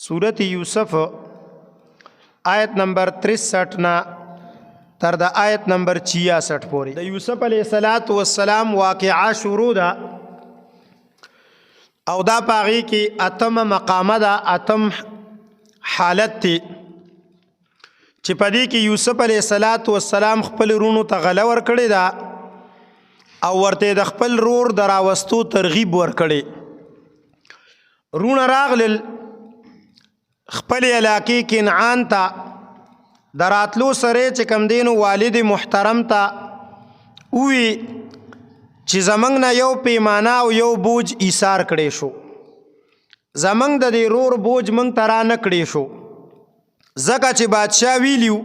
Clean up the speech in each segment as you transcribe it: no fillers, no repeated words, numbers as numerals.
सूरत यूसुफ आयत नंबर 63 ना تر د آیت نمبر 66 پورې د یوسف علیه السلام واقعا شروع ده او دا پاغي کې اتم مقامه ده اتم حالت تی چې پدې کې یوسف علیه السلام خپل رونو ته غله ور کړی دا او ورته د خپل رور دراوستو ترغیب ور کړی رونه راغلل خپل علاقې کنعان ته دراتلو سره چې کم دینو والد محترم ته وی چې زمنګ نه یو پیمانه او یو بوج ایثار کړي شو زمنګ د دې رور بوج منګ ترا نه کړي شو زکه چې بادشاه ویلیو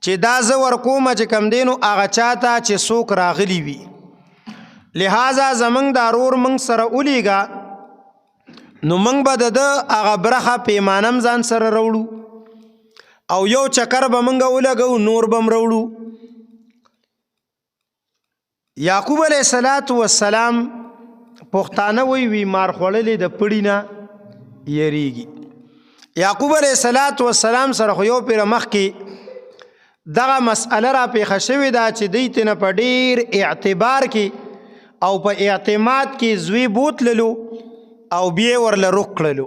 چې دا زه ورکوم چې کم دینو هغه چاته چې څوک راغلی وي لہذا زمنګ دا رور منګ سره اولیږه نو منګ به د هغه برخه پیمانم ځان سره راوړو او یو چکر به منګه ولګو نور بم راوړو یعقوب علیه السلام پښتانه وی مار خوړلې د پړی نه یریږي یعقوب علیه السلام سره خو یو پیر مخ کې دغه مسأله را پیښه شوې ده چې دوی تنه په ډیر اعتبار کې او په اعتماد کې زوی بوتللو او بیا ورله رخ کړلو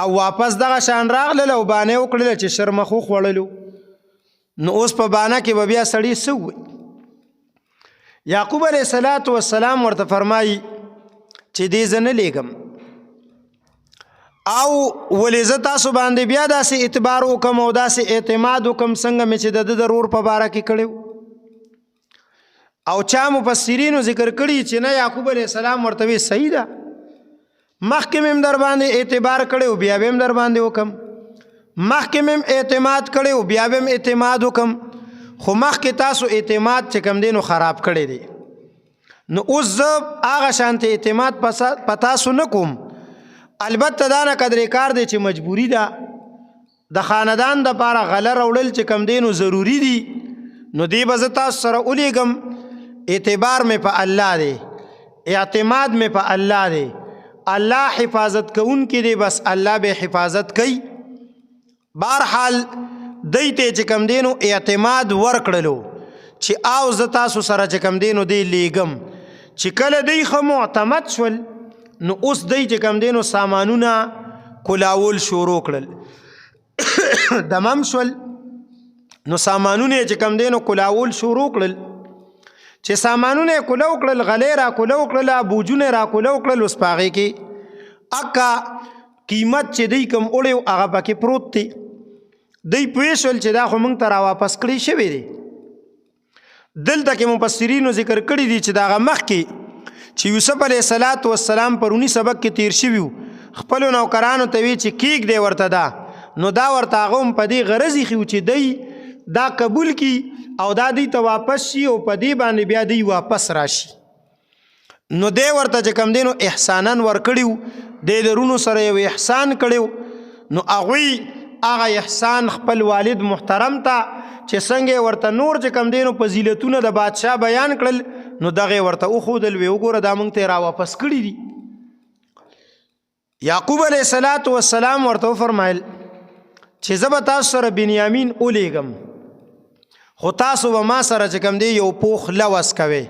او واپس دغه شان راغله او باندې وکړل چې شرمخو خوړلو نو اوس په باندې کې بیا سړی سوي یعقوب علیه السلام ورته فرمایي چې دې زنه لګم او ولې ز تاسو باندې بیا داسې اعتبار وکم او داسې اعتماد وکم څنګه مې چې د ضرور په باره کې کړو او چا مفسرینو ذکر کړي چې نه یعقوب علیه السلام ورته وی صحیح ده مخکې مم در باندې اعتبار کړو بیا به مم در باندې وکم مخکې مم اعتماد کړو بیا به مم اعتماد وکم خو مخکې تاسو اعتماد چې کم دینو خراب کړی دی نو اوس زه هغه شانته اعتماد پتا سو نکوم البته دا نه قدرې کار دی چې مجبوری ده د خاندان د پاره غله راوړل چې کم دینو ضروری دي نو دی به زه تاسو سره ولیږم اعتبار مې په الله دی اعتماد مې په الله دی الله حفاظت کون کې دی بس الله به حفاظت کوي بهرحال دیته چې کم دینو اعتماد ورکړلو چې او ز تاسو سره چې کم دینو دی لیګم چې کله دی خو معتمد شول نو اوس دی چې کم دینو سامانونه کلاول شروع کړل دمم شول نو سامانونه چې کم دینو کلاول شروع کړل چې سامانونه کولو کړل غلې را کولو کړل بوجونه را کولو کړل اوس پاغه کې اکا قیمت چې دی کم اړیو هغه پکې پروت دی دی پېښل چې دا خو موږ ته را واپس کړی شوی دی دلته کې مفسرینو ذکر کړی دی چې دا مخ کې چې یوسف علیه السلام پرونی سبق کې تیر شوی خپل نوکرانو ته وی چې کیک دی ورته دا نو دا ورته هغه په دې غرضی خو چې دی دا قبول کی او دا دی ته واپس شي او په دې باندې بیا دی واپس راشي نو دی ورته چې کم دینو احسانن ور کړیو د درونو سره یو احسان کړیو نو هغه احسان خپل والد محترم ته چې څنګه ورته نور چې کم دینو فضیلتونه د بادشاه بیان کړل نو دغه ورته او خودل وی وګوره دا مونږ ته را واپس کړی دي یعقوب علیه السلام ورته فرمایل چې زه به تاسو سره بنیامین اولیږم خو تاسو به ما سره چې کم دی یو پوخ لوس کوي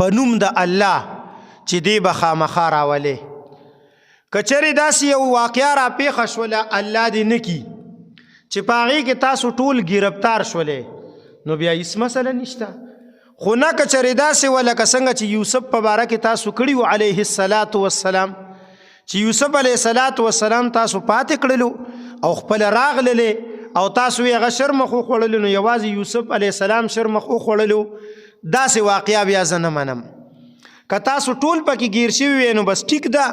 په نوم د الله چې دی به خامخا راولې کچری داسې یو واقعه را پیښه شوله الله دې نه کي چې په هغې کې تاسو ټول ګرفتار شولې نو بیا هیڅ مسله نشته خو نه کچری داسې ولکه څنګه چې یوسف په باره کې تاسو کړي وو علیه السلام چې یوسف علیه السلام تاسو پاتې کړلو او خپل راغللې او تاسو یې هغه شرمخ وخوړلو نو یوازې یوسف علیه السلام شرمخ وخوړلو داسې واقعه بیا زه نه منم که تاسو ټول پکې ګیر شوي وی نو بس ټیک ده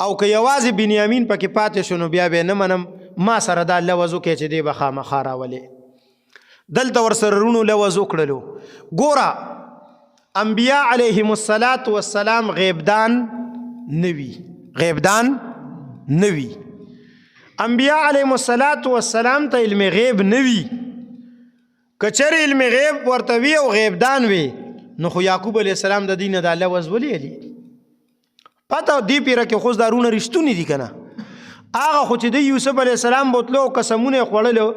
او که یوازې بنیامین پکې پاتې شو نو بیا به نه منم ما سره دا لوز وکړې چې دی به خامخا راولې دلته ورسره رونو لوز وکړلو ګوره انبیا علیهم السلام غیبدان نه وي انبیاء علیهم السلام ته علم غیب نوی کچر علم غیب ورته وی او غیبدان وی نو خو یعقوب علیه السلام د دین د الله وز ولی پته دی پیره کې خو دارونه رښتونی دي کنه هغه خو چې د یوسف علیه السلام بوتلو قسمونه خوړلو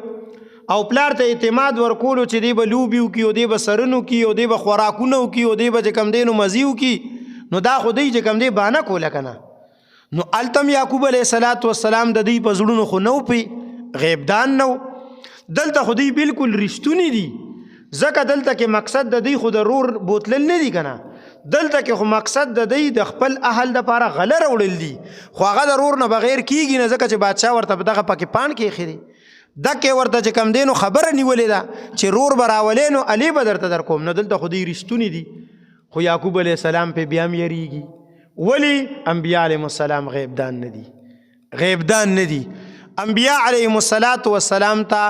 او پلار ته اعتماد ورکولو چې دی به لوبي وکړي او دی به سرنو کي او دی به خوراکونه وکړي او دی به چې کم دی نو مزي وکړي نو دا خو دی چې کم دی بانه کوله که نه نو التم یعقوب علیه السلام د دوی په زړونو خو نه پی غیبدان نه دلته خو دوی بالکل رښتونی دي ځکه دلته کې مقصد د دوی خو د رور بوتلل نه دي که نه دلته کې خو مقصد د دوی د خپل اهل دپاره غله راوړل دي خو هغه د رور نه بغیر کیږي نه ځکه چې بادشاه ورته په دغه پکې پان کې ایښی دی دکې ورته چې کم دی نو خبره نیولې ده چې رور به راولې نو علي به درته در کوم نو دلته خو دوی رښتونی دي خو یعقوب علیه السلام پې بیا هم یریږي ولی انبیاء علیهم السلام غیبدان نه دي انبیاء علیهم السلام ته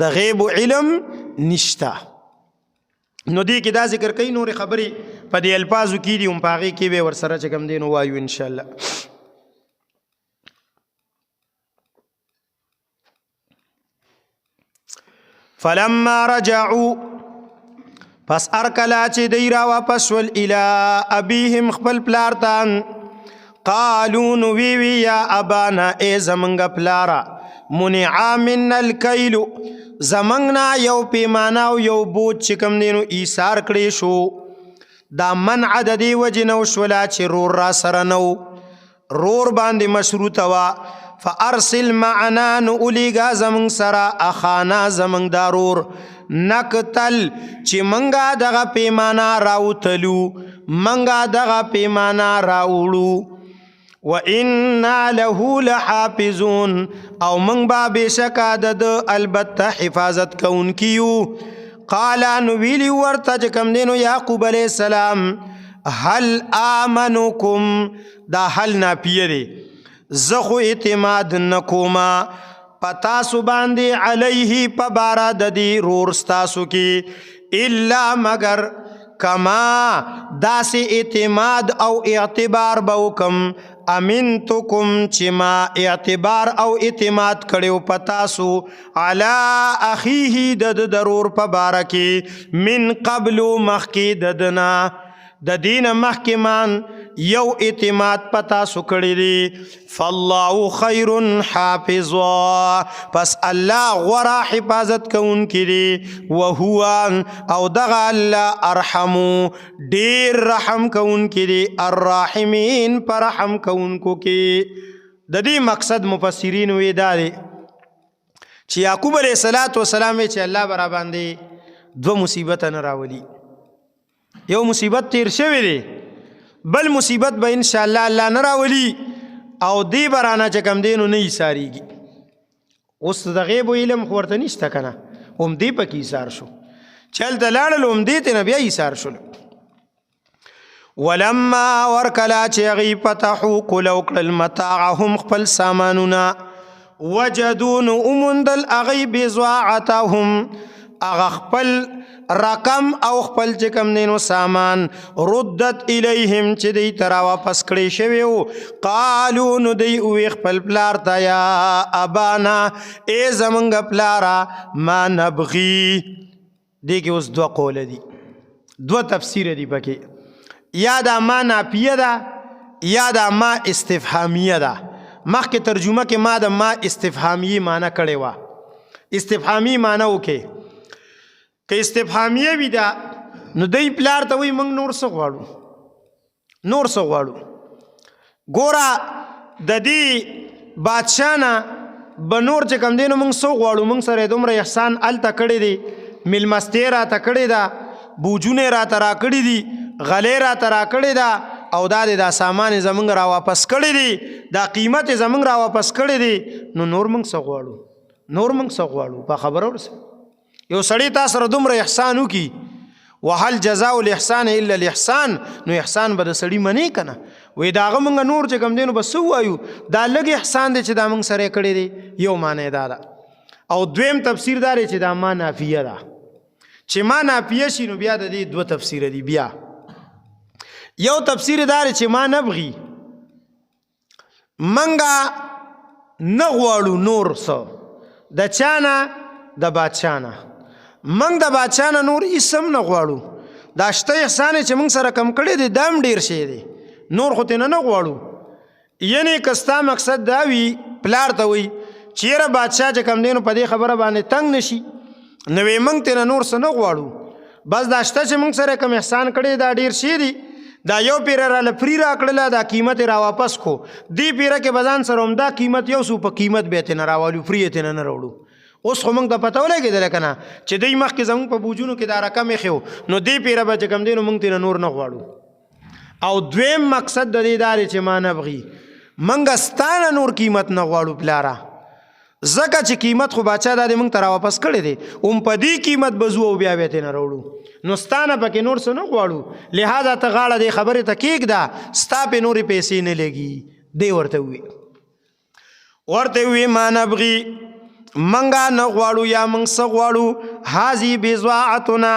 د غیب علم نشته نو دی کې دا ذکر کوي نورې خبرې په دې الفاظو کې دي هم په هغې کې به ورسره چې کوم دی نو وایو انشاءالله فلما رجعوا پس ارکلا چې دی را واپس ول الی ابیهم خپل پلار ته قالو نو وی یا ابانا ای زمنګ پلارا منع منا الکیل زمنګنا یو پیمانه او یو بوج چې کوم دی نو ایثار کړی شو دا منع د دې وجې نه وشوله چې رور را سره نه رور باندې مشروطه وه فارسل معنا نو اولیگا زمنگ سرا اخانا زمنگ دارور نقتل چی منگا دغا پیمانا راوتلو منگا دغا پیمانا راوڑو وَإِنَّا لَهُ لَحَافِظُونَ او منگ با بیشکا دد البتہ حفاظت کون کیو قالا نویلی ورطا جکم دینو یعقوب علیہ السلام حل آمنکم دا حل نا پیدے زخو اعتماد نکوما پتاسو باندې علیه پبارا ددی رورستاسو کی الا مگر کما داسی اعتماد او اعتبار بوکم امنتکم چما اعتبار او اعتماد کړو پتاسو علی اخیه دد ضرور پبارا کی من قبل مخکی ددنا د دین محکمان یو اعتماد پتا سکڑی دی فاللہ خیر حافظا پس اللہ غرا حفاظت کون کی دی وہو او دغا اللہ ارحمو دیر رحم کون کی دی الراحمین پر رحم کون کو کی دا دی مقصد مفسرین وی دا دی چی یعقوب علیہ السلام چی اللہ برا باندے دو مصیبت نراولی یو مصیبت تیر شوی دی بل مصیبت به انشاءاللہ اللہ نراولی او دی برانا چکم دینو نئی ساریگی اوست دا غیب و علم خورتا نیشتا کنا ام دی پا کی سار شو چل دلالل ام دیتنا بیا سار شو ولما ورکلا چیغی پتحو قلوک المتاعهم خپل سامانونا وجدون امندل اغی بزواعتهم اغخپل رقم او خپل چکم دینو سامان ردت الیهم چی دی ترا واپس کړی شویو قالو نو دی اوی خپل پلار تا یا ابانا ای زمنگ پلارا ما نبغی دی که اوس دو قول دی دو تفسیر دی پکی یا دا ما ناپیه دا یا دا ما استفهامیه دا مخ که ترجمه که ما دا ما استفهامیه مانا کړی وا استفهامی مانا اوکے که استفهامیه وی دا نو دی پلار ته وی منگ نور سو غواړو گورا د دی بادشانا بنور چې کم دی نو منگ سو غواړو منگ سره دومره احسان التا کړی دی ملمستی را تا کړی دا بوجونه را تا را کړی دی غلی را تا را کړی دا او دا سامان زمنگ را واپس کړی دی دا قیمت زمنگ را واپس کړی دی نو نور منگ سو غواړو په خبر ورسه یو سړی تا سره دومره احسان وکي وهل جزاء الاحسان الا الاحسان نو احسان به د سړی منی کنه وې دا هغه مونږ نور چې کم دینو بس وایو دا لږ احسان دی چې دا مونږ سره کړی دی یو معنی دا ده او دویم تفسیر دا دی چې دا ما نافیه ده چې ما نافیه شي نو بیا د دې دوه تفسیر دي بیا یو تفسیر دا دی چې ما نبغي منګه نه غواړو نور څه د چانه د بادشاهنه منگ دا بادشاہنا نور اسم نه غواړو دا شته احسان چې موږ سره کم کړی دی دام ډیر شي دی نور خو تینا نه غواړو یعنی کستا مقصد دا وی پلار ته وي چیرې بادشاه چې کم دی نو په دې خبره باندې تنګ نشي نو وی موږ ترې نور څه نه غواړو بس دا شته چې موږ سره کوم احسان کړی دا ډېر شی دی دا یو پیره راله فری راکړله دا قیمت را واپس کو دې پیره کې به ځان سره همدا قیمت یو سو په قیمت به یې ترې نه راوالو فری یې ترې نه راوړو اوس خو موږ ته پته ولګېدله که نه چې دوی مخکې زموږ په بوجونو کې دا رقم ایښی و نو دې پیره به چې کوم دی نو موږ ترې نور نه غواړو او دویم مقصد د دې دا دی چې ما نبغي موږ ستا نه نور قیمت نه غواړو پلاره ځکه چې قیمت خو باچا دا دې موږ ته راواپس کړی دی هم په دې قیمت به ځو او بیا به یې ترې نه راوړو نو ستا نه پکې نور څه نه غواړو لہذا ته غاړه دې خبرې ته کېږده ستا پې نورې پیسې نه لګي دی ورته وي ما نبغي منګه نه غواړو یا موږ څه غواړو هذي بضاعتنا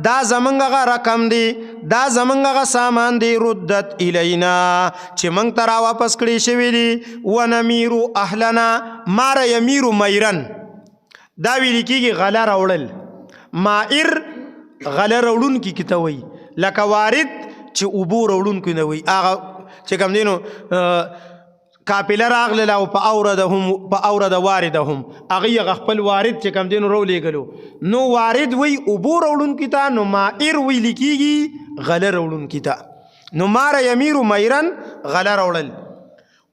دا زمونږ هغه رقم دی دا زمونږ هغه سامان دی ردت الینا چې موږ ته راواپس کړی شوي دي ونمیرو اهلنا ماره یمیرو میرن دا ویل کېږي غله راوړل مائر غله راوړونکي کې ته وایي لکه وارد چې اوبو راوړونکي نه وایي هغه چې کوم دی نو کاپیله راغله او په اورد واردهم هغوی هغه خپل وارد چې کوم دی نو راولېږلو نو وارد وایي اوبو راوړونکي ته نو مائر ویل کېږي غله راوړونکي ته نو ماره یمیرو میرن غله راوړل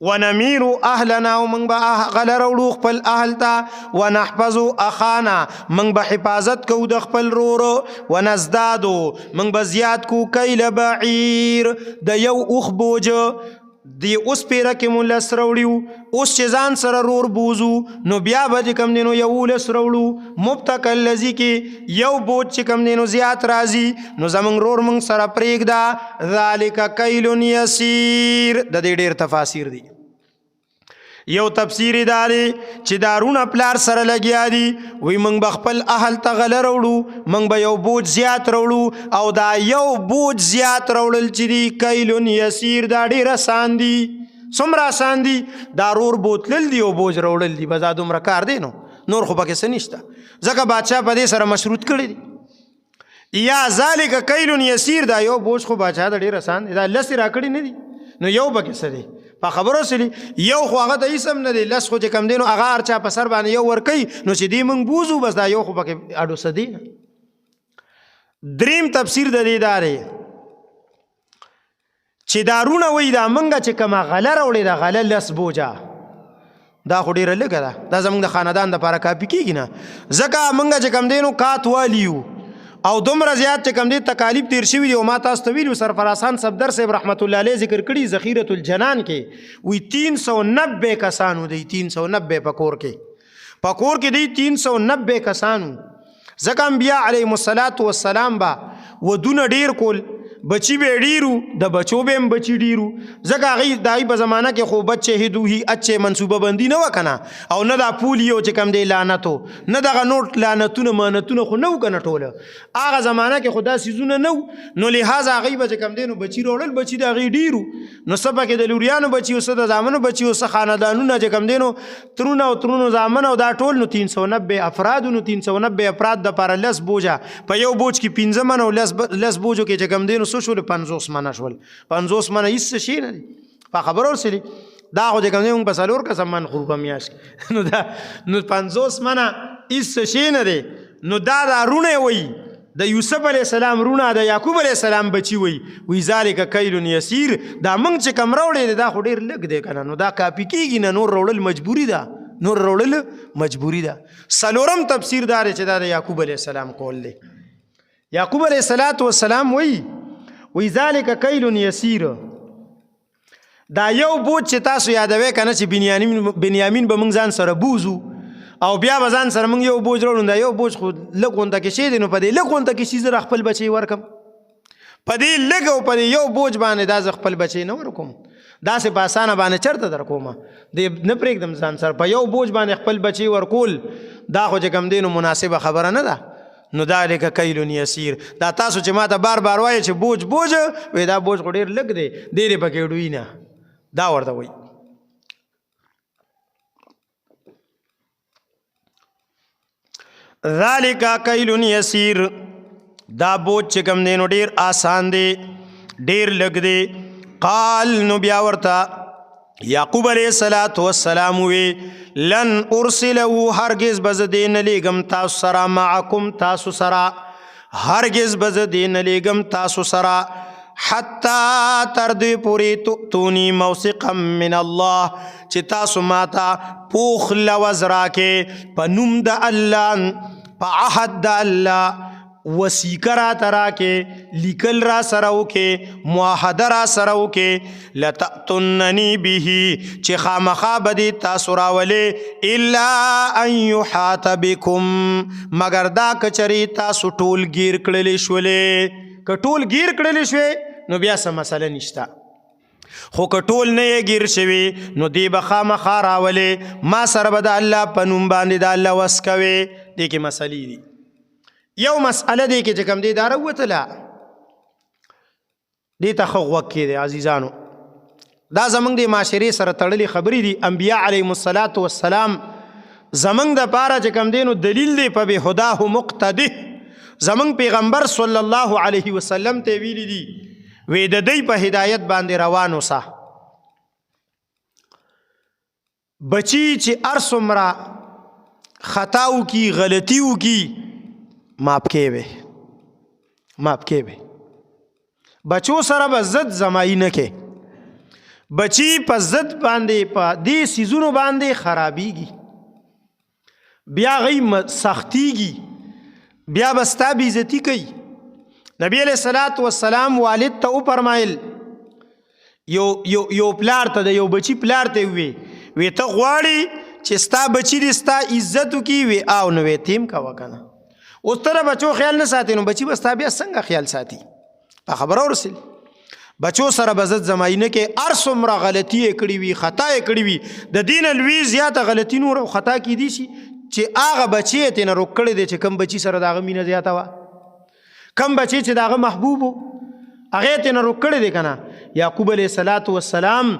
ونمیرو اهلنا ومنگ با غله راوړو خپل اهل ته ونحفظو اخانا منگ با حفاظت کو د خپل رورو ونزدادو منگ با زیاد کو کیل بعیر د یو اوخ بوجه دی اوس پیره کې مون لس راوړیو اوس چې ځان سره رور بوزو نو بیا به چې کوم دی نو یو لس راوړو مبتکل لذي کې یو بوج چې کوم دی نو زیات راځي نو زمونږ رور مونږ سره پرېږده ذالک کیل یسیر د دې ډېر تفاسیر دي یو تفسیر داري چې دارونه پلار سره لګیا دي وی موږ به خپل اهل ته غله راوړو موږ به یو بوج زیات راوړو او دا یو بوج زیات راوړل چې دی کیلون یسیر دا ډېر آسان دي څومره آسان دي دا رور بوتلل دي او بوج راوړل دي بس دا دومره کار دی نو نور خو پکې څه نشته ځکه بادشاه په دې سره مشروط کړی دی یا ذالک کیلون یسیر دا یو بوج خو بادشاه دا ډېر آسان دی دا لسې راکړي نه دي نو یو پکې څه دی په خبرو سلی یو خو هغه ته هیڅ هم نه دی لس خو چې کم دی نو هغه هر چا په سر باندې یو ورکوي نو چې دی موږ بوزو بس دا یو خو پکې اډو څه دی نه دریم تفسیر د دې دا دی چې دارونه وایي دا موږ چې کومه غله راوړې ده غله لس بوجه دا خو ډېره لږه ده دا زموږ د خاندان دپاره کافي کېږي نه ځکه موږ چې کم دی نو کات والیو او دومره زیات چې کم دی تکالیف تیر شوي دي او ما تاسو ته ویلو سرفرازخان صفدر صاحب رحمت الله علیه ذکر کړي ذخیرة الجنان کې وی 390 کسانو دی 390 په کور کې دی 390 کسانو ځکه انبیا علیهم السلام با ودونه ډیر کول بچی به ډیرو د بچو به هم بچی ډیرو ځکه هغوی د هغوی په زمانه کې خو بچې هدوهي اچې منصوبه بندي نه وه که نه او نه دا پولیو چې کوم دی لعنتو نه دغه نوټ لعنتونه مانتونه خو نه وو که نه ټوله هغه زمانه کې خو دا څیزونه نه وو نو لحاظه هغوی به چې کوم دی نو بچي راوړل بچي د هغوی ډیرو نو څه پکې د لوریانو بچي او څه د زامنو بچي او څه خاندانونه چې کوم دی نو ترونه او ترونو زامن او دا ټول نو 390 افراد نو 390 افراد دپاره لس بوجه په یو بوج کې 15 من او لس بوجو کې چې کوم دی نو شول 50 منه شول 50 منه هیڅ شي نه دي په خبرو سره دا خو د کوم موږ په سالور قسم من خو په میاش نو دا نو 50 منه هیڅ شي نه دي نو دا رونه وي د یوسف علی السلام رونه د یعقوب علی السلام بچي وي ذالک کیل یسیر دا موږ چې کم راوړې دا خو ډیر لږ دی کنه نو دا کافي کیږي نه نور راوړل مجبوری ده سلورم تفسیر دار چې دا د یعقوب علی السلام کول دی یعقوب علیه السلام وی ذالک کیل یسیر دا یو بوج چې تاسو یادوي کنه چې بنیامین به موږ ځان سره بوزو او بیا به ځان سره موږ یو بوج راوړو دا یو بوج خو لږ غونډه کې شی دی نو په دې لږ غونډه کې شي زه خپل بچی ورکم په دې لږ او په یو بوج باندې دا زه خپل بچی نه ورکوم داسې په اسانه باندې چرته در کومه دې نه پرېږدم ځان سره په یو بوج باندې خپل بچی ورکول دا خو چې کوم دی نو مناسبه خبره نه ده نو ذالک کیل یسیر دا تاسو چې ما ته بار وایي چې بوج وی دا بوج خو ډېر لږ دی ډېرې پکې ډوي نه دا ورته وایي ذالک کیل یسیر دا بوج چې کوم دی نو ډېر آسان دی ډېر لږ دی قال نو بیا ورته یعقوب علیہ السلام وی لن ارسله هرگز بز دین لیگم تاسو سرا معکم تاسو سرا هرگز بز دین لیگم تاسو سرا حتی تردی پوری تونی موثقا من الله چې تاسو ماتا پوخ لوز راکې په نوم د الله په عهد د الله وسیقه را تراکې لیکل را سره وکې معاهده را سره وکې لتأتوننی به چې خامخا به دې تاسو راولې الا ان یحاط بکم مگر دا کچرې تاسو ټول ګیر کړلې شولې که ټول ګیر کړلې شوې نو بیا څه مسله نشته خو که ټول نه یې ګیر شوي نو دی به خامخا راولې ما سره به د الله په نوم باندې د الله وس کوې دې کې مسلې دي یو مسئله دی کې چې کوم دی دا راوتله دې ته ښه غوږ کېدی عزیزانو دا زموږ د معاشرې سره تړلې خبرې دي انبیا علیهم السلام زموږ دپاره چې کوم دی نو دلیل دی په بهداه مقتده زموږ پیغمبر صلی الله علیه وسلم ته ویلي دي وی د دوی په هدایت باندې روان اوسه بچی چې هر څومره خطا وکړي غلطي وکړي معاف کوي بچو سره به ضد زمایي نه کې بچی په ضد باندې په دې سیزونو باندې خرابېږي بیا غي سختېږي بیا به ستا بېعزتي کوي نبی علیہ السلام والد ته وفرمایل یو پلار ته د یو بچی پلار ته وی ته غواړي چې ستا بچی دې ستا عزت وکړي وی او نو وی تیم کوه که نه اوس ته د بچو خیال نه ساتي نو بچی به ستا بیا څنګه خیال ساتي په خبره ورسېل بچو سره به ضد زمایي نه کې هر څومره غلطي یې کړې وي خطا یې کړې وي د دې نه لوی زیاته غلطي نور او خطا کیدی شي چې هغه بچی یې ترې نه روک کړی دی چې کوم بچي سره د هغه مینه زیاته وه کم بچی چې د هغه محبوب و هغې ترې نه روک کړی دی که نه یعقوب علیه السلام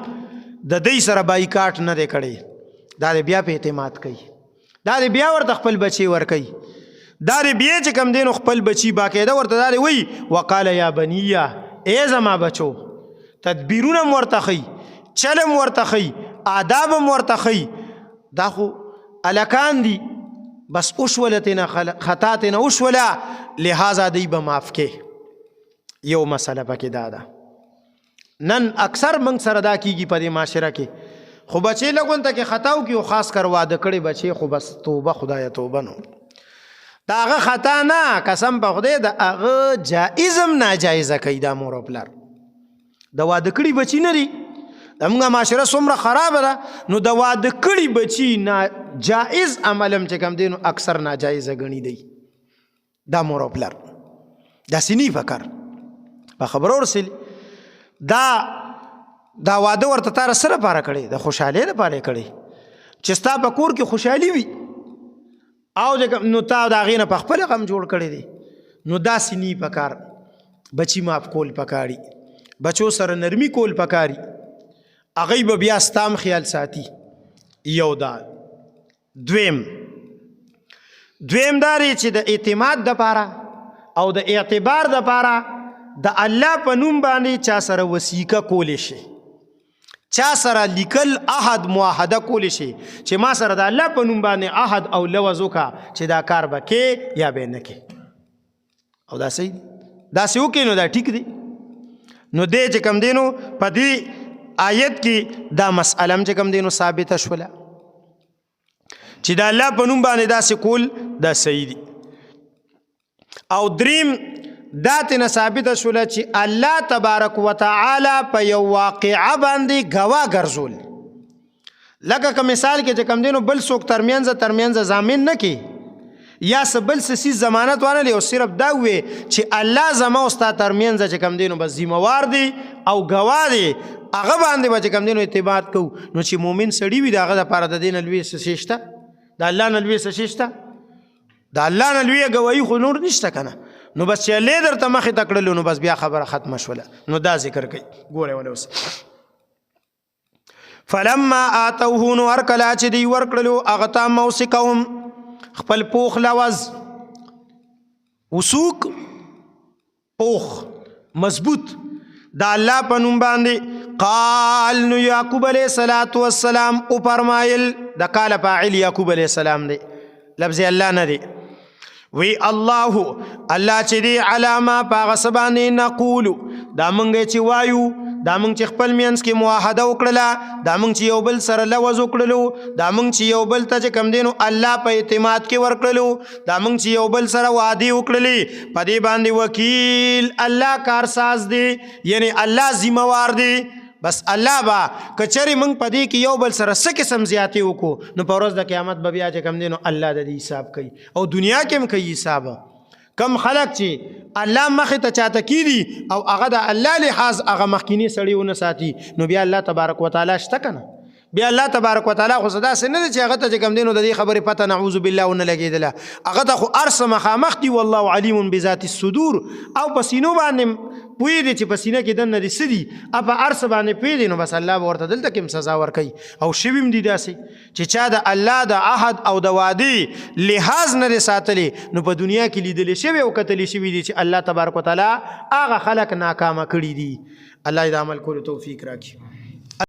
د دوی سره بایکاټ نه دی کړی دا دی بیا په اعتماد کوي دا دی بیا ورته خپل بچی ورکوي دا دی بیا چې کوم دی نو خپل بچی باقاعده ورته دا دی وایي وقال یا بنیه ای زما بچو تدبیرونه م ورته ښي چلم ورته ښي آداب م ورته ښي دا خو الکان دي بس اوشوله تینا خطا تینا اوشوله لہذا دی به معاف کې یو مسله پکې دا ده نن اکثر موږ سره دا کیږي په دې معاشره کې خو بچې لګون ته کې خطا وکړي او خاص کر واده کړي بچې خو بس توبه خدایه توبه نو دا هغه خطا نه قسم په خدای د هغه جایزم ناجایزه کوي دا مور او پلار د واده کړي بچي نه دي زموږ معاشره څومره خرابه ده نو د واده کړي بچي ناجایز عملم چې کوم دی نو اکثر ناجایزه ګڼي دی دا مور او پلار داسې نه فکر په خبرو ورسېل دا واده ورته تا څه لپاره کړی د خوشحالۍ لپاره یې کړی چې ستا په کور کې خوشحالي وي او نو تا د هغې نه په خپله غم جوړ کړی دی نو داسې نه پکار بچي معاف کول پکاري بچو سره نرمي کول پکاري هغوی به بیا ستا هم خیال ساتي یو دا دویم دا دی چې د اعتماد دپاره او د اعتبار دپاره د الله په نوم باندې چا سره وثیقه کولی شي چا سره لیکل عهد معاهده کولی شي چې ما سره د الله په نوم باندې عهد او لوز وکړه چې دا کار به کې یا به نه کې او دا صحیح داسې وکړي نو دا ټیک دی نو دی چې کوم دی نو په دې آیت کې دا مسئله هم چې کوم دی نو ثابته شوله چې د الله په نوم باندې داسې کول دا صحیح دی او دریم دا تینا ثابته شوله چې الله تبارک وتعالی په یو واقعه باندې ګواه ګرځول لکه که مثال کې چې کوم دی نو بل څوک ترمنځ ضامن نه کې یا څه بل څه څیز ضمانت وانه او صرف دا ووې چې الله زما او ستا ترمنځ چې کوم دی نو بس ذمهوار دی او ګواه دی هغه باندې به چې کوم دی نو اعتماد کوو نو چې مؤمن سړي وي د هغه دپاره د دې نه لوی څه شی شته د الله نه لوی څه شی شته د الله نه لویه ګواهي خو نور نشته که نه نو بس چې الله درته مخې ته کړلو نو بس بیا خبره ختمه شوله نو دا ذکر کوي ګوره ولې اوس فلما آتوه نو هر کله چې دوی ورکړلو هغه ته موثقهم خپل پوخ لوز وثوق پوخ مضبوط د الله په نوم باندې قال نو یعقوب علیہ الصلوۃ والسلام او فرمایل د قال فاعل یعقوب علیہ السلام دی لفظ الله نه دی وی الله چې دی علامه پاغه سبانه نقول دا مونږ چې وایو دا مونږ چې خپل مینس کې موحده وکړله دا مونږ چې یو بل سره لوز وکړلو دا مونږ چې یو بل ته چې کم دینو الله په اعتماد کې ورکړلو دا مونږ چې یو بل سره وعده وکړلې په دې باندې وکیل الله کارساز دی یعنی الله ذمہوار دی بس الله با کچری مونږ په دې کې یو بل سره څه قسم زیاتې وکړو نو په ورځ د قیامت به بیا چې کم دینو الله د دې حساب کوي او دنیا کې هم کوي حساب کم خلق چې الله مخې ته چاته کیدي او هغه د الله لحاظ هغه مخکینی سړی ونه ساتي نو بیا الله تبارک وتعالى شته کنه بیا الله تبارک وتعالى خو صدا سن نه چې هغه ته کم دینو د دې خبرې پته نعوذ بالله ونه لګیدله هغه ته خو ارس مخامخ دی والله علیم بذات الصدور او پسینو باندې پوی دی چې پسینه کې دنه دي سدي اپ ارس باندې پوی دی نو بس الله ورته دلته کوم سزا ور کوي او شویم دی داسې چې چا د الله د عهد او د وعده لحاظ نه ساتلې نو په دنیا کې لیدل شوی او کتل شوی دی چې الله تبارک وتعالى هغه خلق ناکامه کړی دي الله دې عمل کولو توفیق راکړي